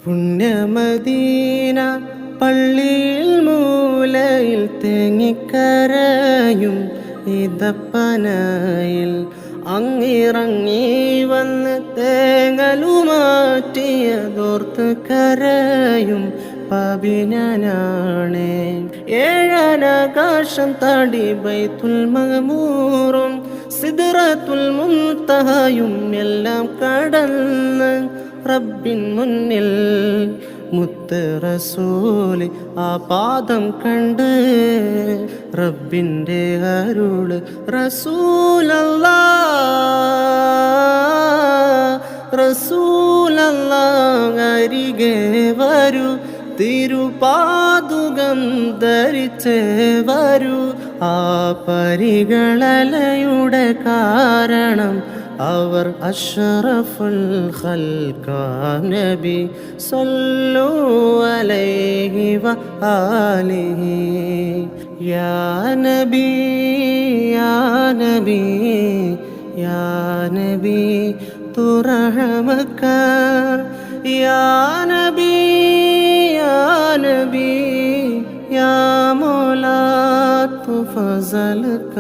പുണ്യമദീന പള്ളിയിൽ മൂലയിൽ തേങ്ങിക്കരയും ഇതപ്പനയിൽ അങ്ങിറങ്ങി വന്ന് തേങ്ങലുമാറ്റിയതോർത്ത് കരയും പബിനാണേ. ഏഴാനാകാശം താണ്ടി ബൈത്തുൽ മഅ്മൂറും സിദ്റത്തുൽ മുൻതഹയും എല്ലാം കടന്ന് റബ്ബിൻ മുന്നിൽ മുത്ത് റസൂല് ആ പാദം കണ്ട് റബ്ബിൻ്റെ അരുള് റസൂലല്ലാഹ് അരികെ വരൂ, തിരുപാദുകം ധരിച്ചേ വരൂ. ആ പരികളലയുടെ കാരണം അവർ അഷ്റഫുൽ ഖൽഖാം നബി സല്ലു അലൈഹി വആലിഹി. യാ നബി യാ നബി യാ നബി തു റഹ്മക, യാ നബി യാ നബി യാ മൗലാ തു ഫസലക.